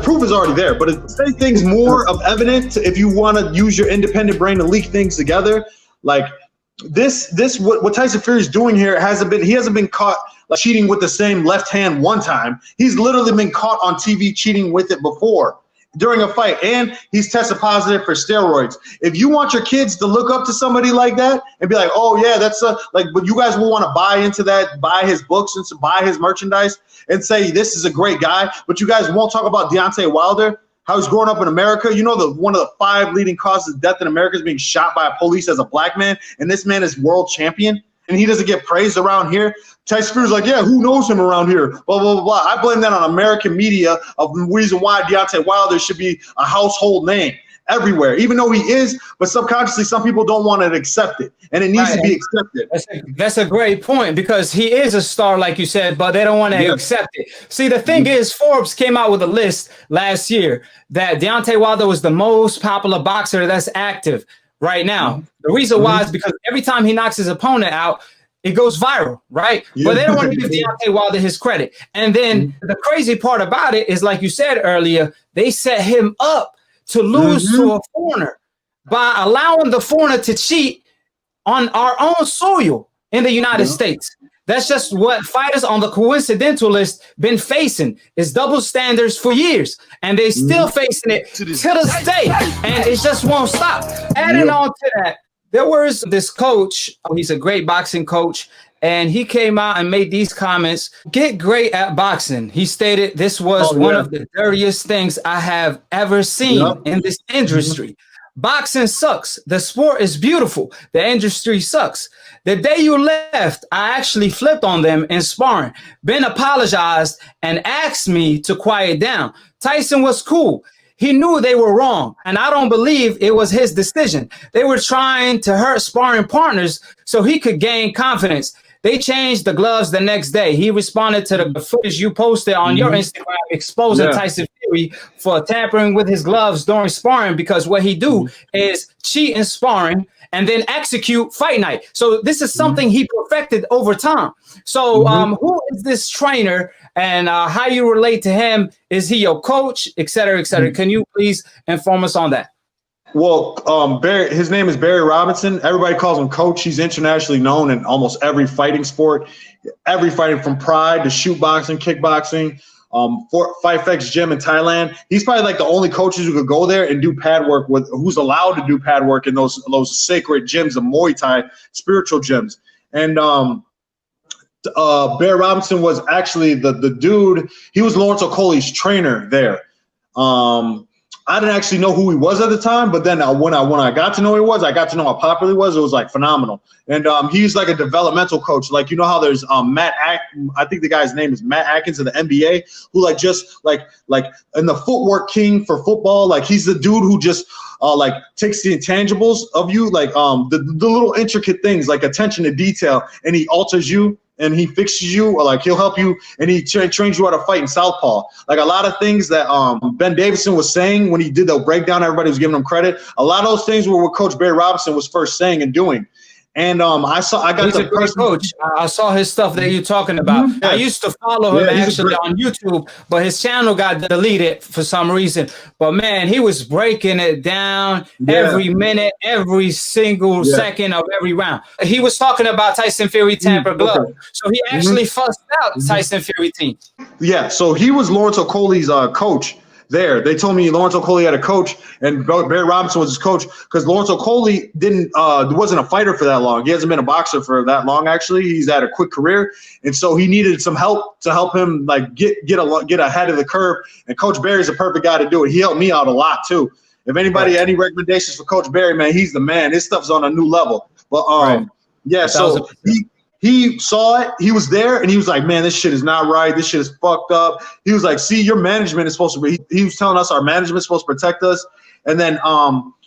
proof is already there. But to say things more of evident, if you want to use your independent brain to link things together, like what Tyson Fury is doing here he hasn't been caught like cheating with the same left hand one time. He's literally been caught on TV cheating with it before during a fight, and he's tested positive for steroids. If you want your kids to look up to somebody like that and be like, oh yeah, that's like, but you guys will want to buy into that, buy his books and buy his merchandise and say this is a great guy, but you guys won't talk about Deontay Wilder, how he's growing up in America. You know, one of the 5 leading causes of death in America is being shot by a police as a black man, and this man is world champion, and he doesn't get praised around here. Tyson Fury's like, yeah, who knows him around here? Blah, blah, blah, blah. I blame that on American media of the reason why Deontay Wilder should be a household name everywhere, even though he is, but subconsciously some people don't want to accept it, and it needs to be accepted. That's a great point, because he is a star, like you said, but they don't want to accept it. See, the thing is, Forbes came out with a list last year that Deontay Wilder was the most popular boxer that's active right now. The reason why is because every time he knocks his opponent out, it goes viral, right? But they don't want to give Deontay Wilder his credit. And then the crazy part about it is, like you said earlier, they set him up to lose to a foreigner by allowing the foreigner to cheat on our own soil in the United States. That's just what fighters on the coincidental list been facing, is double standards for years, and they still facing it to this day, and it just won't stop. Adding on to that, there was this coach, he's a great boxing coach, and he came out and made these comments: get great at boxing. He stated this was one of the dirtiest things I have ever seen in this industry. Boxing sucks. The sport is beautiful. The industry sucks. The day you left, I actually flipped on them in sparring. Ben apologized and asked me to quiet down. Tyson was cool. He knew they were wrong, and I don't believe it was his decision. They were trying to hurt sparring partners so he could gain confidence. They changed the gloves the next day. He responded to the footage you posted on your Instagram exposing Tyson Fury for tampering with his gloves during sparring, because what he do is cheat in sparring and then execute fight night. So this is something he perfected over time. So who is this trainer, and how you relate to him? Is he your coach, et cetera, et cetera? Can you please inform us on that? Well, his name is Barry Robinson. Everybody calls him coach. He's internationally known in almost every fighting sport, every fighting from Pride to shoot boxing, kickboxing, Fight Fx gym in Thailand. He's probably like the only coaches who could go there and do pad work with, who's allowed to do pad work in those sacred gyms, the Muay Thai spiritual gyms. And Barry Robinson was actually the dude. He was Lawrence Okolie's trainer there. I didn't actually know who he was at the time, but then when I got to know who he was, I got to know how popular he was. It was like phenomenal. And he's like a developmental coach. Like, you know how there's I think the guy's name is Matt Atkins of the NBA, who like in the footwork king for football. Like, he's the dude who just like takes the intangibles of you, like the little intricate things, like attention to detail, and he alters you. And he fixes you, or like he'll help you, and he trains you how to fight in southpaw. Like a lot of things that Ben Davison was saying when he did the breakdown, everybody was giving him credit. A lot of those things were what Coach Barry Robinson was first saying and doing. And he's a great coach. I saw his stuff that you're talking about. I used to follow him actually on YouTube, but his channel got deleted for some reason. But man, he was breaking it down every minute, every single second of every round. He was talking about Tyson Fury tampered glove. So he actually fussed out Tyson Fury team. Yeah, so he was Lawrence Okolie's coach there. They told me Lawrence Okolie had a coach and Barry Robinson was his coach, because Lawrence Okolie wasn't a fighter for that long. He hasn't been a boxer for that long, actually. He's had a quick career, and so he needed some help to help him like get ahead of the curve. And Coach Barry's a perfect guy to do it. He helped me out a lot too. If anybody any recommendations for Coach Barry, man, he's the man. His stuff's on a new level. But so he saw it. He was there, and he was like, man, this shit is not right. This shit is fucked up. He was like, see, your management is supposed to be – he was telling us our management is supposed to protect us. And then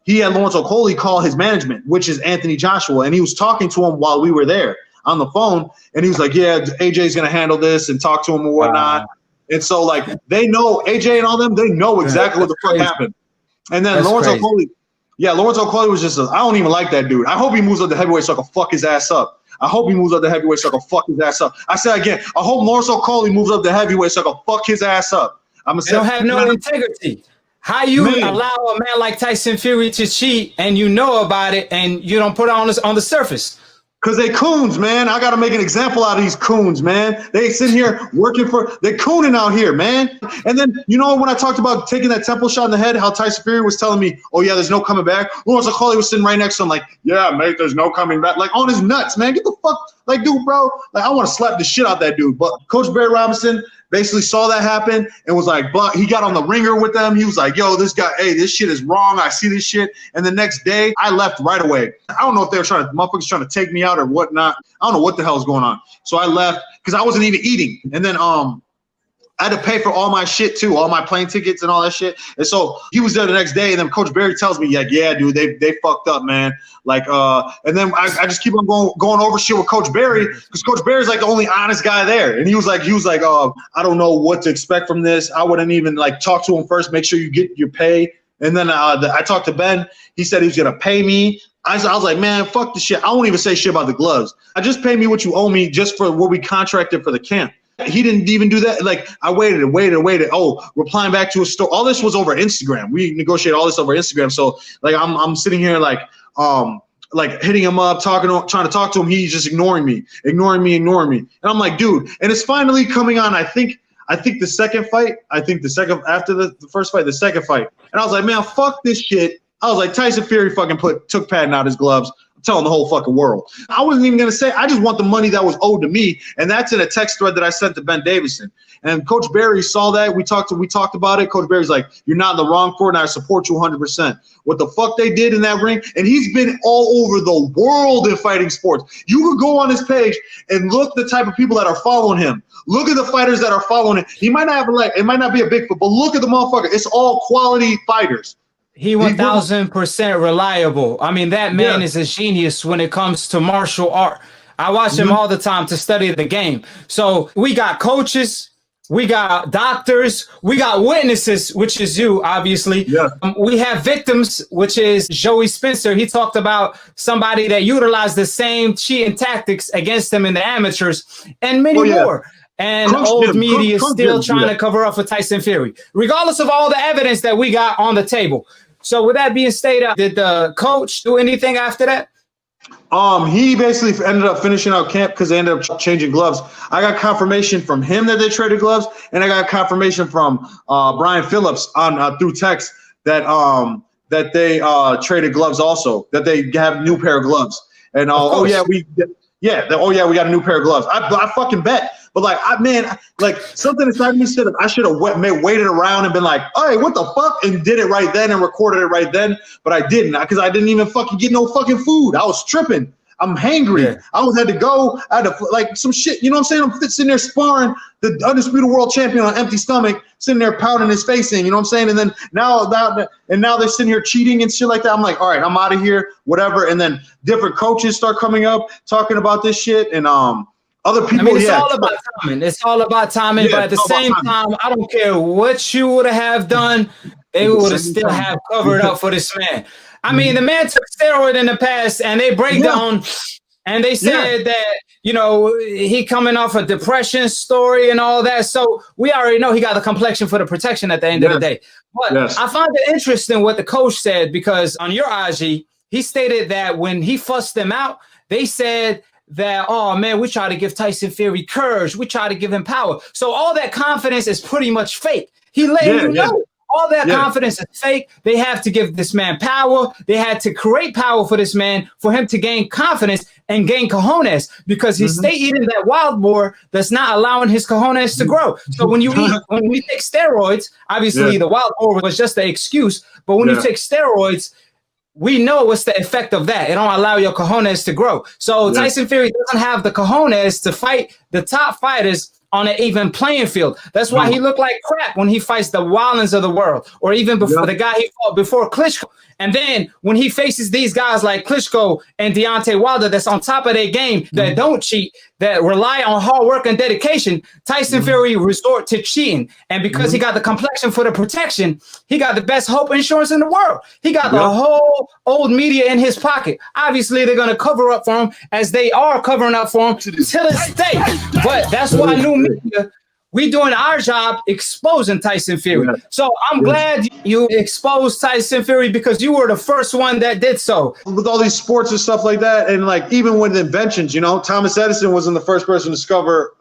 he had Lawrence Okolie call his management, which is Anthony Joshua, and he was talking to him while we were there on the phone, and he was like, yeah, AJ's going to handle this, and talk to him and whatnot. And so, like, they know – AJ and all them, they know exactly what the fuck happened. And then Lawrence Okolie – Lawrence Okolie was just I don't even like that dude. I hope he moves up to heavyweight so I can fuck his ass up. I hope he moves up to heavyweight so I can fuck his ass up. I said again, I hope Lawrence Okolie moves up to heavyweight so I can fuck his ass up. They don't have no integrity. How you allow a man like Tyson Fury to cheat and you know about it and you don't put it on the surface? Because they coons, man. I got to make an example out of these coons, man. They sit here working they're cooning out here, man. And then, you know, when I talked about taking that temple shot in the head, how Tyson Fury was telling me, oh, yeah, there's no coming back. Lawrence Akoli was sitting right next to him like, yeah, mate, there's no coming back. Like, on his nuts, man. Get the fuck, like, dude, bro. Like, I want to slap the shit out that dude. But Coach Barry Robinson basically saw that happen and was like, but he got on the ringer with them. He was like, yo, this guy, hey, this shit is wrong. I see this shit. And the next day, I left right away. I don't know if they were motherfuckers trying to take me out or whatnot. I don't know what the hell is going on. So I left because I wasn't even eating. And then I had to pay for all my shit too, all my plane tickets and all that shit. And so he was there the next day, and then Coach Barry tells me, like, yeah, dude, they fucked up, man. Like, and then I just keep on going over shit with Coach Barry because Coach Barry's like the only honest guy there. And he was like, I don't know what to expect from this. I wouldn't even like talk to him first, make sure you get your pay. And then I talked to Ben. He said he was gonna pay me. I was like, man, fuck the shit. I won't even say shit about the gloves. I just pay me what you owe me just for what we contracted for the camp. He didn't even do that. Like, I waited. Oh, replying back to a story. All this was over Instagram. We negotiated all this over Instagram. So like, I'm sitting here like hitting him up, trying to talk to him. He's just ignoring me. And I'm like, dude. And it's finally coming on. I think the second fight. After the first fight, the second fight. And I was like, man, fuck this shit. I was like, Tyson Fury fucking took Patton out his gloves. Telling the whole fucking world. I wasn't even gonna say. I just want the money that was owed to me, and that's in a text thread that I sent to Ben Davison. And Coach Barry saw that. We talked about it. Coach Barry's like, "You're not in the wrong for it, and I support you 100%." What the fuck they did in that ring? And he's been all over the world in fighting sports. You could go on his page and look the type of people that are following him. Look at the fighters that are following him. He might not have it might not be a big foot, but look at the motherfucker. It's all quality fighters. He 1000% reliable. I mean, that man is a genius when it comes to martial art. I watch him all the time to study the game. So we got coaches, we got doctors, we got witnesses, which is you, obviously. Yeah. We have victims, which is Joey Spencer. He talked about somebody that utilized the same cheating tactics against him in the amateurs and many more. And old media is still trying to cover up for Tyson Fury, regardless of all the evidence that we got on the table. So with that being stated, did the coach do anything after that? He basically ended up finishing out camp because they ended up changing gloves. I got confirmation from him that they traded gloves, and I got confirmation from Brian Phillips on through text that they traded gloves also, that they have a new pair of gloves. And we got a new pair of gloves. I fucking bet. But like, something inside me said I should have waited around and been like, hey, what the fuck? And did it right then and recorded it right then. But I didn't, because I didn't even fucking get no fucking food. I was tripping. I'm hangry. Yeah. I had to go. I had to like some shit. You know what I'm saying? I'm sitting there sparring the undisputed world champion on an empty stomach, sitting there pounding his face in. You know what I'm saying? And then now they're sitting here cheating and shit like that. I'm like, all right, I'm out of here, whatever. And then different coaches start coming up talking about this shit and other people. I mean, it's all about timing. It's all about timing. Yeah, but at the same time, I don't care what you would have done, they would have still have covered up for this man. I mean, the man took steroid in the past, and they break down, and they said that, you know, he coming off a depression story and all that. So we already know he got the complexion for the protection at the end of the day. But I find it interesting what the coach said, because on your IG, he stated that when he fussed them out, they said that, oh man, we try to give Tyson Fury courage. We try to give him power. So all that confidence is pretty much fake. He let you know. All that confidence is fake. They have to give this man power. They had to create power for this man, for him to gain confidence and gain cojones, because he stay eating that wild boar that's not allowing his cojones to grow. So when you take steroids, obviously the wild boar was just an excuse, but when you take steroids, we know what's the effect of that. It don't allow your cojones to grow. So Tyson Fury doesn't have the cojones to fight the top fighters on an even playing field. That's why he looked like crap when he fights the Wildlands of the world, or even before the guy he fought before Klitschko. And then when he faces these guys like Klitschko and Deontay Wilder, that's on top of their game, that don't cheat, that rely on hard work and dedication, Tyson Fury resort to cheating. And because he got the complexion for the protection, he got the best hope insurance in the world. He got the whole old media in his pocket. Obviously, they're going to cover up for him, as they are covering up for him to this day. But that's why new media We doing our job exposing Tyson Fury. Yeah. So I'm glad you exposed Tyson Fury because you were the first one that did so. With all these sports and stuff like that, and like even with inventions, you know, Thomas Edison wasn't the first person to discover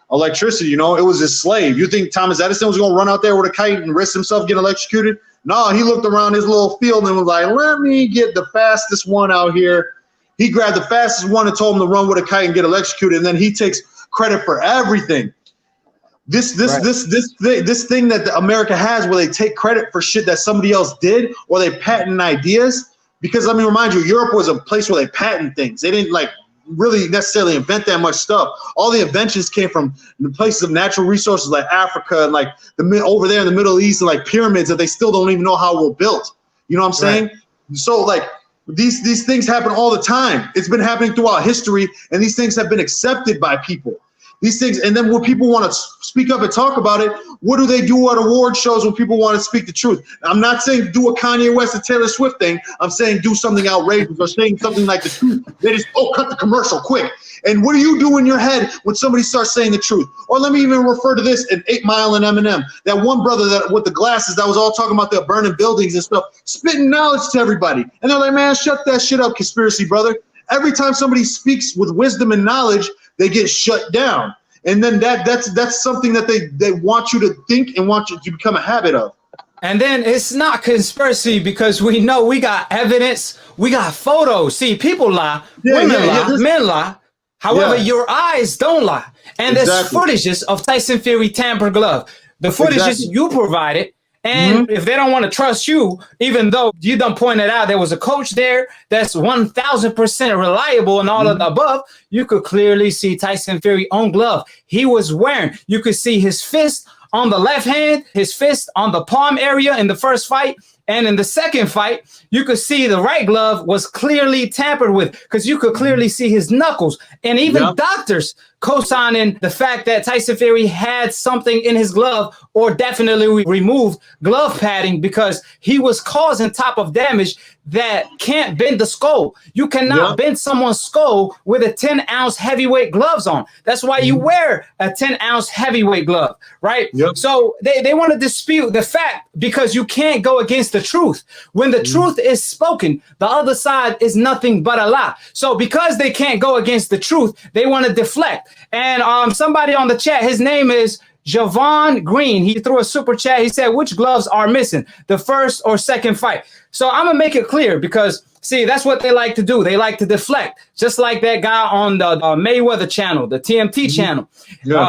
electricity. You know, it was his slave. You think Thomas Edison was going to run out there with a kite and risk himself getting electrocuted? No, he looked around his little field and was like, let me get the fastest one out here. He grabbed the fastest one and told him to run with a kite and get electrocuted, and then he takes credit for everything. This thing that America has, where they take credit for shit that somebody else did, or they patent ideas. Because let me remind you, Europe was a place where they patent things. They didn't like really necessarily invent that much stuff. All the inventions came from the places of natural resources like Africa and like over there in the Middle East, and like pyramids that they still don't even know how were built. You know what I'm saying? Right. So like these things happen all the time. It's been happening throughout history, and these things have been accepted by people. These things, and then when people want to speak up and talk about it, what do they do at award shows when people want to speak the truth? I'm not saying do a Kanye West and Taylor Swift thing. I'm saying do something outrageous or saying something like the truth. They just, cut the commercial quick. And what do you do in your head when somebody starts saying the truth? Or let me even refer to this in 8 Mile and Eminem. That one brother that with the glasses that was all talking about the burning buildings and stuff, spitting knowledge to everybody. And they're like, man, shut that shit up, conspiracy brother. Every time somebody speaks with wisdom and knowledge, they get shut down. And then that's something that they want you to think and want you to become a habit of. And then it's not conspiracy because we know we got evidence, we got photos. See, people lie, women lie, men lie. However, your eyes don't lie. And there's footages of Tyson Fury tampered glove. The footages you provided. And if they don't want to trust you, even though you done pointed out there was a coach there that's 1,000% reliable and all of the above, you could clearly see Tyson Fury on glove. He was wearing, you could see his fist on the left hand, his fist on the palm area in the first fight. And in the second fight, you could see the right glove was clearly tampered with because you could clearly see his knuckles. And even doctors co-signing the fact that Tyson Fury had something in his glove or definitely removed glove padding because he was causing type of damage that can't bend the skull. You cannot bend someone's skull with a 10-ounce heavyweight gloves on. That's why you wear a 10-ounce heavyweight glove, right? So they want to dispute the fact because you can't go against the truth. When the truth is spoken, the other side is nothing but a lie. So because they can't go against the truth, they want to deflect. And somebody on the chat, his name is Javon Green. He threw a super chat. He said, which gloves are missing, the first or second fight? So I'm gonna make it clear because see, that's what they like to do. They like to deflect, just like that guy on the Mayweather channel, the TMT channel.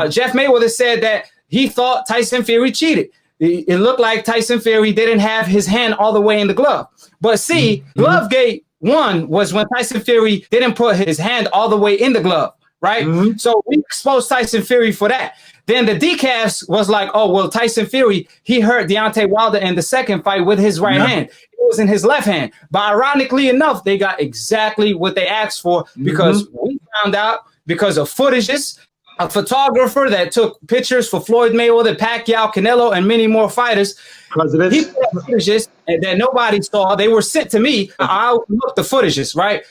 Jeff Mayweather said that he thought Tyson Fury cheated. It looked like Tyson Fury didn't have his hand all the way in the glove. But see, Glovegate 1 was when Tyson Fury didn't put his hand all the way in the glove, right? So we exposed Tyson Fury for that. Then the decafs was like, oh, well, Tyson Fury, he hurt Deontay Wilder in the second fight with his right hand. It was in his left hand. But ironically enough, they got exactly what they asked for because we found out because of footages, a photographer that took pictures for Floyd Mayweather, Pacquiao, Canelo, and many more fighters. He put footages that nobody saw. They were sent to me. I looked the footages, right?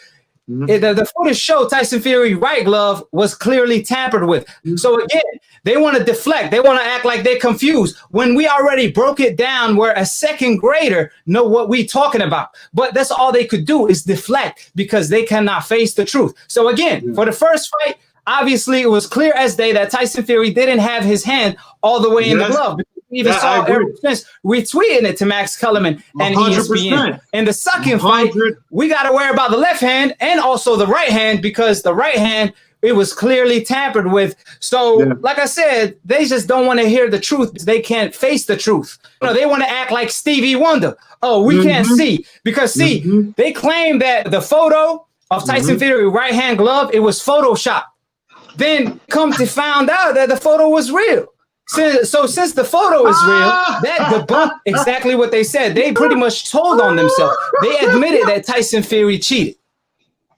The footage showed Tyson Fury right glove was clearly tampered with. So again, they want to deflect. They want to act like they're confused when we already broke it down where a second grader know what we talking about. But that's all they could do is deflect because they cannot face the truth. So again, for the first fight, obviously it was clear as day that Tyson Fury didn't have his hand all the way in the glove. We even saw Eric Spence retweeting it to Max Kellerman and 100%. ESPN. In the second fight, we got to worry about the left hand and also the right hand because the right hand, it was clearly tampered with. So, like I said, they just don't want to hear the truth. They can't face the truth. You know, they want to act like Stevie Wonder. Oh, we can't see. Because, see, they claim that the photo of Tyson Fury right hand glove, it was Photoshop. Then come to find out that the photo was real. Since the photo is real, that debunked exactly what they said. They pretty much told on themselves. They admitted that Tyson Fury cheated.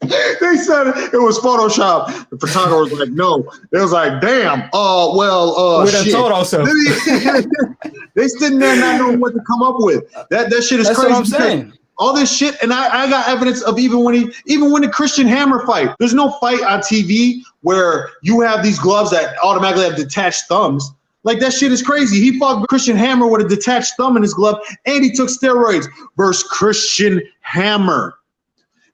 They said it was Photoshop. The photographer was like, no. It was like, damn. We done told ourselves. They sitting there not knowing what to come up with. That shit is That's crazy. What I'm saying. All this shit, and I got evidence of even when the Christian Hammer fight. There's no fight on TV where you have these gloves that automatically have detached thumbs. Like, that shit is crazy. He fought Christian Hammer with a detached thumb in his glove, and he took steroids versus Christian Hammer.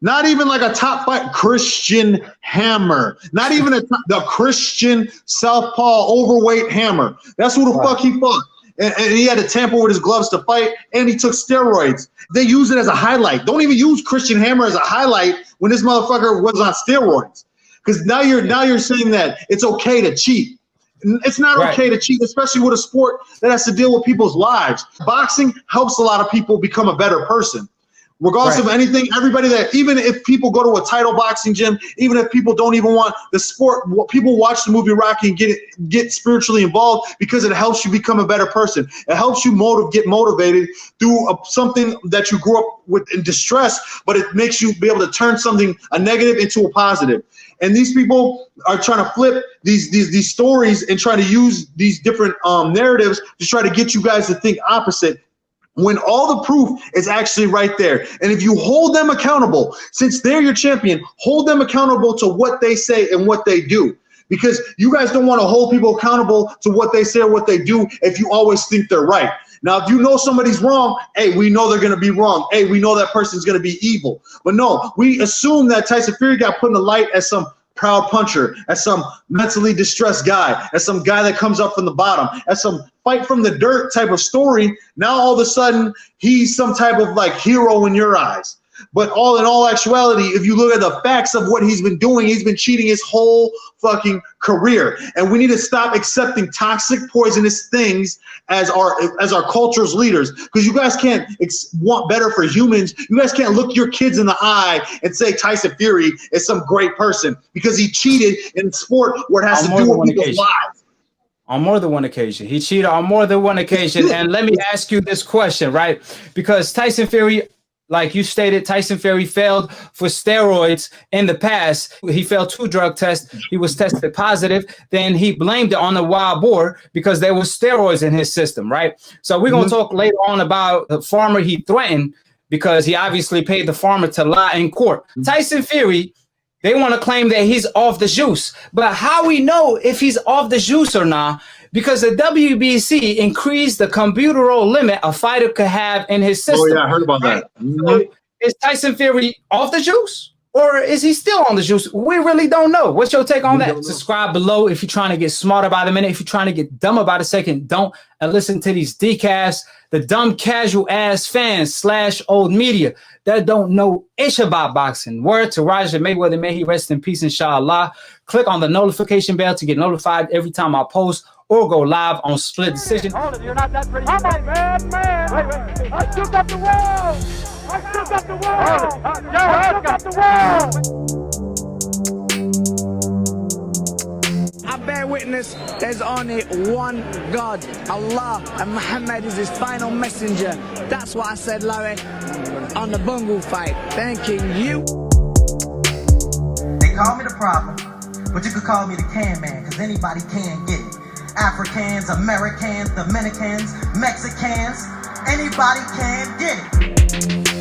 Not even like a top fight, Christian Hammer. Not even the Christian southpaw overweight Hammer. That's who the fuck he fought. And he had to tamper with his gloves to fight, and he took steroids. They use it as a highlight. Don't even use Christian Hammer as a highlight when this motherfucker was on steroids. Because now you're saying that it's okay to cheat. It's not okay to cheat, especially with a sport that has to deal with people's lives. Boxing helps a lot of people become a better person. Regardless of anything, everybody that, even if people go to a title boxing gym, even if people don't even want the sport, people watch the movie Rocky and get spiritually involved because it helps you become a better person. It helps you get motivated through something that you grew up with in distress, but it makes you be able to turn a negative into a positive. And these people are trying to flip these stories and try to use these different narratives to try to get you guys to think opposite, when all the proof is actually right there. And if you hold them accountable, since they're your champion, hold them accountable to what they say and what they do. Because you guys don't want to hold people accountable to what they say or what they do if you always think they're right. Now, if you know somebody's wrong, hey, we know they're going to be wrong. Hey, we know that person's going to be evil. But no, we assume that Tyson Fury got put in the light as some proud puncher, as some mentally distressed guy, as some guy that comes up from the bottom, as some fight from the dirt type of story. Now all of a sudden he's some type of like hero in your eyes. But in all actuality, if you look at the facts of what he's been doing, he's been cheating his whole fucking career. And we need to stop accepting toxic, poisonous things as our culture's leaders. Because you guys can't want better for humans. You guys can't look your kids in the eye and say Tyson Fury is some great person because he cheated in sport where it has to do with people's lives. On more than one occasion. He cheated on more than one occasion. And let me ask you this question, right? Because Tyson Fury, like you stated, Tyson Fury failed for steroids in the past. He failed 2 drug tests. He was tested positive. Then he blamed it on the wild boar because there was steroids in his system, right? So we're going to talk later on about the farmer he threatened because he obviously paid the farmer to lie in court. Tyson Fury, they want to claim that he's off the juice. But how we know if he's off the juice or not? Because the WBC increased the computeral limit a fighter could have in his system. Oh, yeah, I heard about that. So is Tyson Fury off the juice? Or is he still on the juice? We really don't know. What's your take on that? Subscribe below if you're trying to get smarter by the minute. If you're trying to get dumber by the second, don't. And listen to these decasts, the dumb casual ass fans / old media that don't know ish about boxing. Word to Roger Mayweather, may he rest in peace, inshallah. Click on the notification bell to get notified every time I post or go live on Split Decision. Hold it, you're not that pretty. I'm a man. Wait. I still got the world. I still got the world. I still got the world. I bear witness, there's only one God, Allah, and Muhammad is his final messenger. That's what I said, Larry, on the Bungle fight. Thanking you. They call me the problem, but you could call me the can man, because anybody can get it. Africans, Americans, Dominicans, Mexicans, anybody can get it.